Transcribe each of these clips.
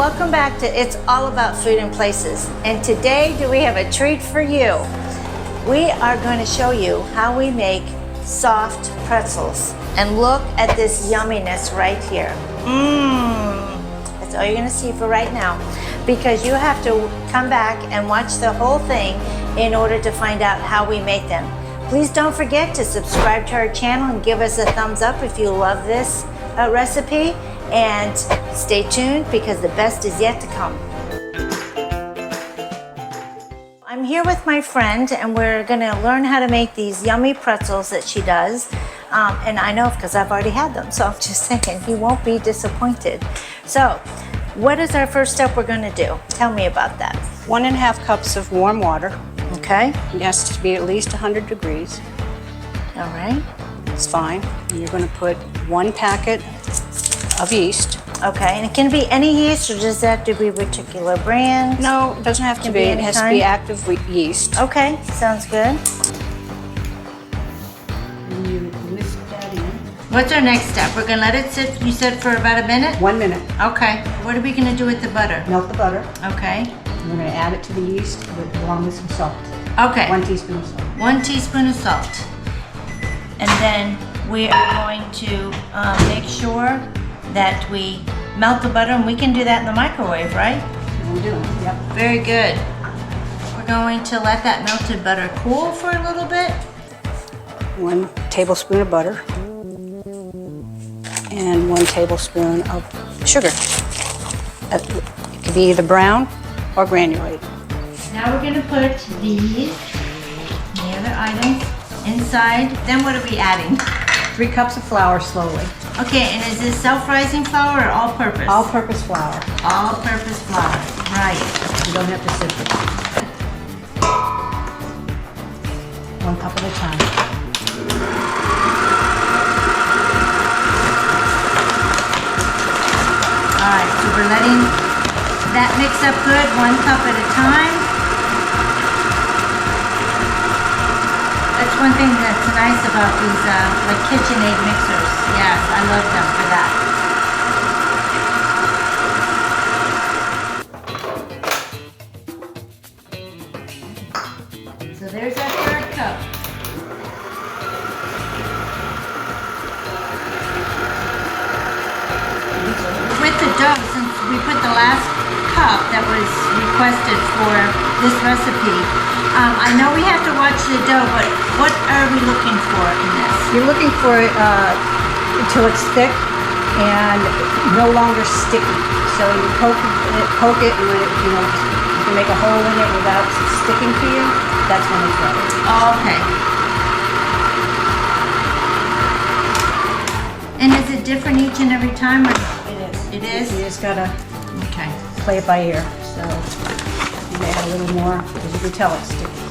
welcome back to It's All About Food and Places. And today we have a treat for you. We are going to show you how we make soft pretzels. And look at this yumminess right here. That's all you're going to see for right now, because you have to come back and watch the whole thing in order to find out how we make them. Please don't forget to subscribe to our channel and give us a thumbs up if you love this recipe. And stay tuned because the best is yet to come. I'm here with my friend and we're gonna learn how to make these yummy pretzels that she does. And I know because I've already had them, so I'm just saying you won't be disappointed. So what is our first step we're gonna do? Tell me about that. 1.5 cups of warm water. Okay. It has to be at least 100 degrees. All right. It's fine. And you're gonna put 1 packet of yeast. Okay, and it can be any yeast, or does that have to be a particular brand? No, it doesn't have to be. It has to be active yeast. Okay, sounds good. And you whisk that in. What's our next step? We're gonna let it sit, you said, for about a minute? 1 minute. Okay. What are we gonna do with the butter? Melt the butter. Okay. We're gonna add it to the yeast along with some salt. Okay. 1 teaspoon of salt. 1 teaspoon of salt. And then we are going to make sure that we melt the butter, and we can do that in the microwave, right? We're doing it, yep. Very good. We're going to let that melted butter cool for a little bit. 1 tablespoon of butter and 1 tablespoon of sugar. It could be either brown or granulated. Now we're going to put these, the other items, inside. Then what are we adding? 3 cups of flour slowly. Okay, and is this self-rising flour or all-purpose? All-purpose flour. All-purpose flour, right. You don't have to sift it. 1 cup at a time. All right, so we're letting that mix up good, 1 cup at a time. That's one thing that's nice about these like KitchenAid mixers. Yes, I love them for that. So there's our 3rd cup. With the dough, since we put the last cup that was requested for this recipe, I know we have to watch the dough, but what are we looking for in this? You're looking for it until it's thick and no longer sticky. So you poke it, and when it, you can make a hole in it without sticking to you. That's when it's ready. Oh, okay. And is it different each and every time, or no? It is. It is? You just gotta Okay. play it by ear. So you may add a little more because you can tell it's sticky.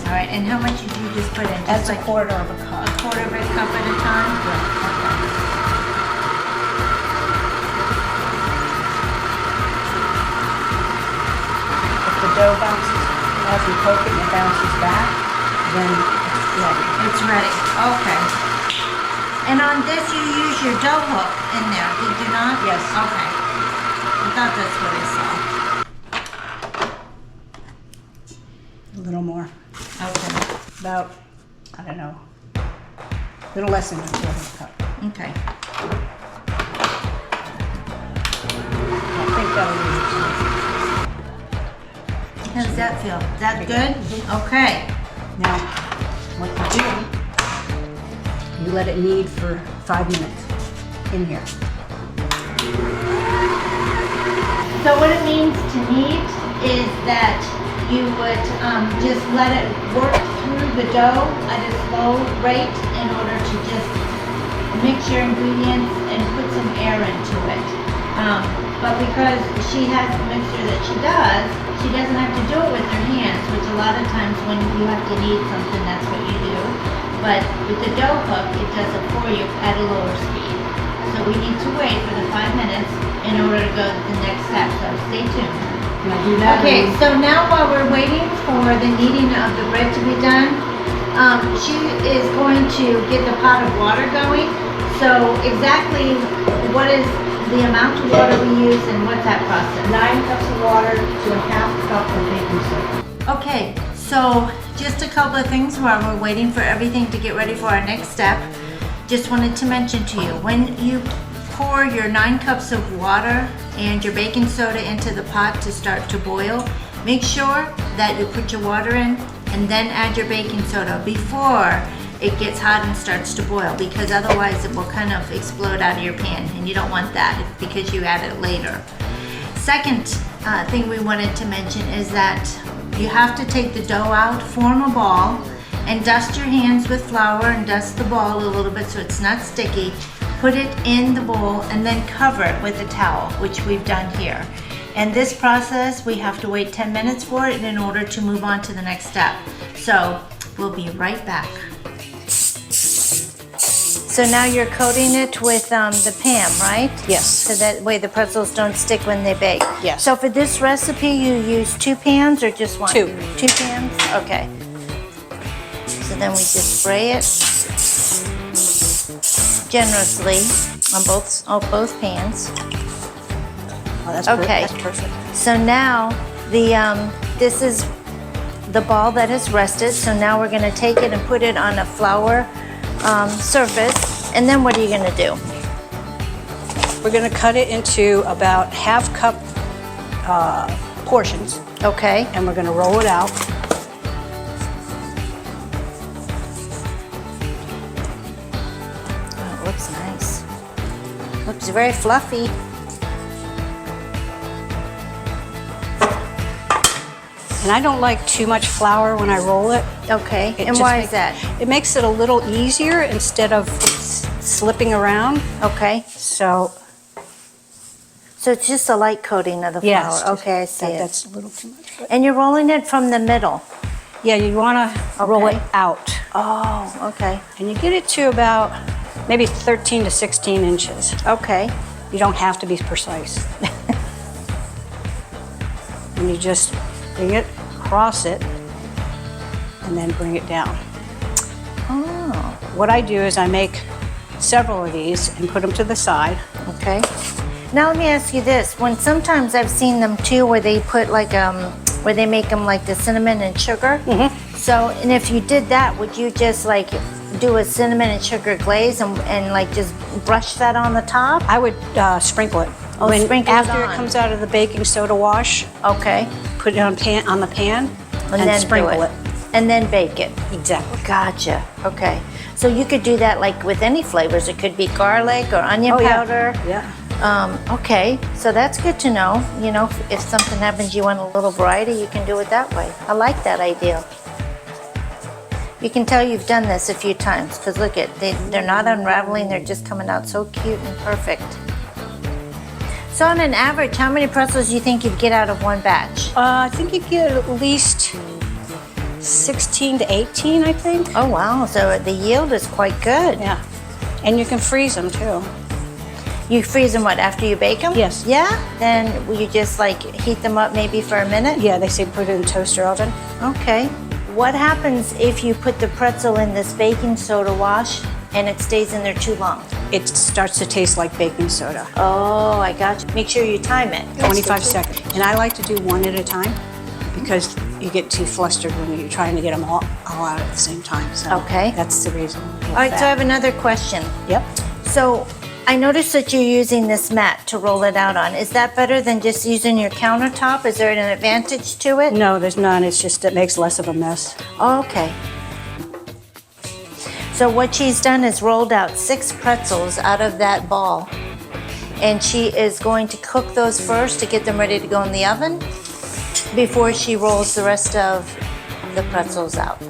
All right, and how much did you just put in? That's Just a quarter of a cup. a quarter of a cup at a time? If the dough bounces, as you poke it and it bounces back, then it's ready. It's ready. Okay. And on this, you use your dough hook in there, did you not? Yes. Okay. I thought that's what I saw. A little more. Okay. About, I don't know, a little less than a quarter of a cup. Okay. I think that'll be it. How does that feel? Is that good? Okay. Now, what you do, you let it knead for 5 minutes in here. So what it means to knead is that you would just let it work through the dough at a slow rate in order to just mix your ingredients and put some air into it. But because she has the mixer that she doesn't have to do it with her hands, which a lot of times when you have to knead something, that's what you do. But with the dough hook, it does it for you at a lower speed. So we need to wait for the 5 minutes in order to go to the next step, so stay tuned. Can I do that? Okay, so now while we're waiting for the kneading of the bread to be done, she is going to get the pot of water going. So exactly what is the amount of water we use and what's that process? 9 cups of water to a half cup of baking soda. Okay, so just a couple of things while we're waiting for everything to get ready for our next step. Just wanted to mention to you, when you pour your 9 cups of water and your baking soda into the pot to start to boil, make sure that you put your water in and then add your baking soda before it gets hot and starts to boil, because otherwise it will kind of explode out of your pan, and you don't want that because you add it later. Second thing we wanted to mention is that you have to take the dough out, form a ball, and dust your hands with flour and dust the ball a little bit so it's not sticky. Put it in the bowl and then cover it with a towel, which we've done here. And this process, we have to wait 10 minutes for it in order to move on to the next step. So we'll be right back. So now you're coating it with the pan, right? Yes. So that way the pretzels don't stick when they bake. Yes. So for this recipe, you use 2 pans or just one? 2. 2 pans? Okay. So then we just spray it generously on both pans. Oh, that's Okay. That's perfect. So now this is the ball that has rested. So now we're going to take it and put it on a flour surface. And then what are you going to do? We're going to cut it into about half cup portions, Okay. and we're going to roll it out. Oh, it looks nice. Looks very fluffy. And I don't like too much flour when I roll it. Okay. It And just why is that? It makes it a little easier instead of slipping around. Okay. So So it's just a light coating of the flour. yes, Okay, I see it. That's a little too much. But And you're rolling it from the middle. yeah, you want to roll it Okay. out, Oh, okay. and you get it to about maybe 13 to 16 inches. Okay. You don't have to be precise. And you just bring it, cross it, and then bring it down. Oh, What I do is I make several of these and put them to the side. okay. Now let me ask you this. When sometimes I've seen them too where they put like, where they make them like the cinnamon and sugar. So, and if you did that, would you just like do a cinnamon and sugar glaze and like just brush that on the top? I would sprinkle it. Oh, sprinkle it after on. it comes out of the baking soda wash, Okay. put it on the pan and then do sprinkle it. And then bake it. Exactly. Gotcha. Okay. So you could do that like with any flavors. It could be garlic or onion powder. Yeah. Okay, so that's good to know. You know, if something happens, you want a little variety, you can do it that way. I like that idea. You can tell you've done this a few times because look at, they're not unraveling, they're just coming out so cute and perfect. So on an average, how many pretzels do you think you'd get out of one batch? I think you get at least 16 to 18, I think. Oh wow, so the yield is quite good. Yeah. And you can freeze them too. You freeze them what, after you bake them? Yes. Yeah? Then will you just like heat them up maybe for a minute? Yeah, they say put it in the toaster oven. Okay. What happens if you put the pretzel in this baking soda wash and it stays in there too long? It starts to taste like baking soda. Oh, I got you. Make sure you time it. 25 seconds. And I like to do one at a time because you get too flustered when you're trying to get them all out at the same time. So Okay. that's the reason. All right, so I have another question. Yep. So I noticed that you're using this mat to roll it out on. Is that better than just using your countertop? Is there an advantage to it? No, there's none. It's just it makes less of a mess. Okay. So what she's done is rolled out 6 pretzels out of that ball. And she is going to cook those first to get them ready to go in the oven before she rolls the rest of the pretzels out.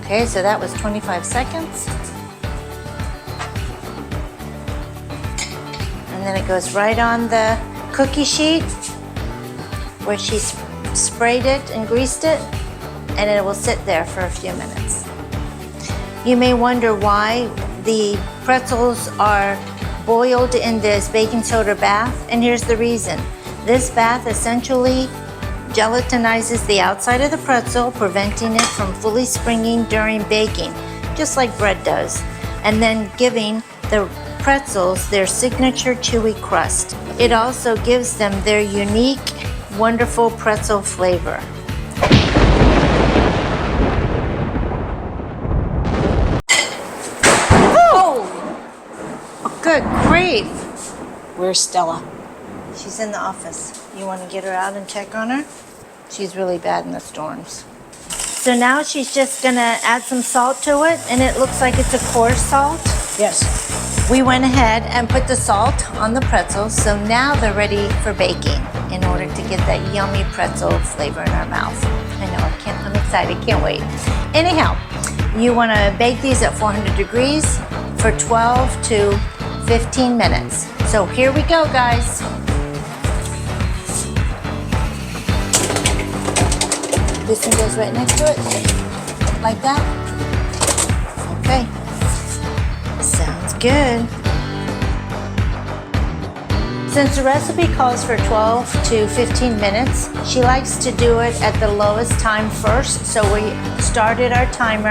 Okay, so that was 25 seconds. And then it goes right on the cookie sheet where she sprayed it and greased it, and it will sit there for a few minutes. You may wonder why the pretzels are boiled in this baking soda bath, and here's the reason. This bath essentially gelatinizes the outside of the pretzel, preventing it from fully springing during baking, just like bread does. and then giving the pretzels their signature chewy crust. It also gives them their unique, wonderful pretzel flavor. Oh, good grief. Where's Stella? She's in the office. You want to get her out and check on her? She's really bad in the storms. So now she's just gonna add some salt to it, and it looks like it's a coarse salt. Yes. We went ahead and put the salt on the pretzels, so now they're ready for baking in order to get that yummy pretzel flavor in our mouth. I know, I'm excited, can't wait. Anyhow, you wanna bake these at 400 degrees for 12 to 15 minutes. So here we go, guys. This one goes right next to it, like that. Okay, sounds good. Since the recipe calls for 12 to 15 minutes, she likes to do it at the lowest time first, so we started our timer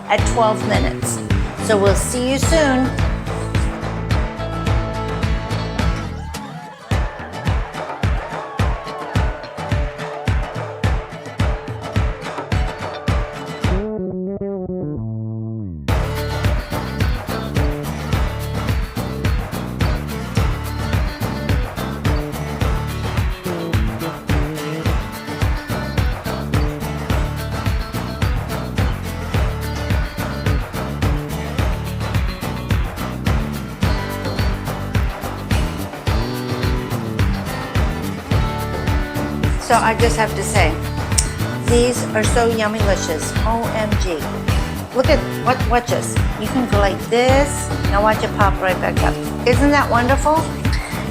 at 12 minutes. So we'll see you soon. So I just have to say, these are so yummy-licious. OMG. Look at, watch this. You can go like this. Now watch it pop right back up. Isn't that wonderful?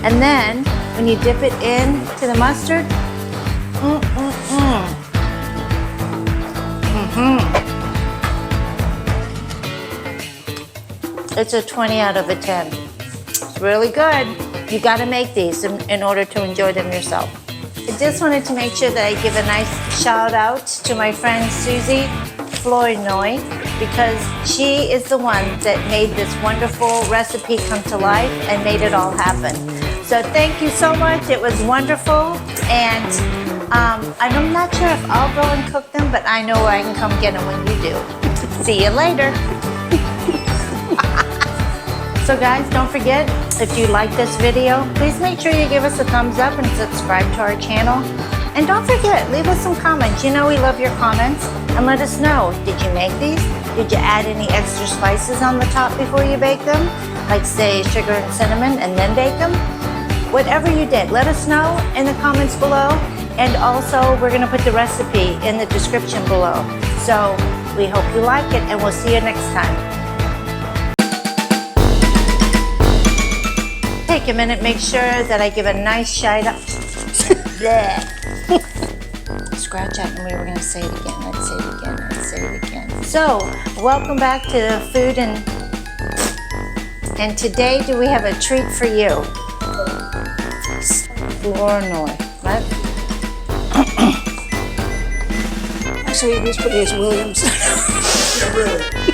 And then, when you dip it in to the mustard, It's a 20 out of a 10. It's really good. You gotta make these in order to enjoy them yourself. I just wanted to make sure that I give a nice shout out to my friend Susie Flournoy, because she is the one that made this wonderful recipe come to life and made it all happen. So thank you so much. It was wonderful. And I'm not sure if I'll go and cook them, but I know I can come get them when you do. See you later. So guys, don't forget, if you like this video, please make sure you give us a thumbs up and subscribe to our channel. And don't forget, leave us some comments. You know we love your comments. And let us know, did you make these? Did you add any extra spices on the top before you bake them? Like say sugar and cinnamon and then bake them? Whatever you did, let us know in the comments below. And also, we're gonna put the recipe in the description below. So we hope you like it, and we'll see you next time. Take a minute, make sure that I give a nice shout out. Scratch out, and we were going to say it again. Let's say it again. Let's say it again. So, welcome back to Food and today do we have a treat for you? Flournoy, right? Actually, it was pretty as Williams. Yeah, really.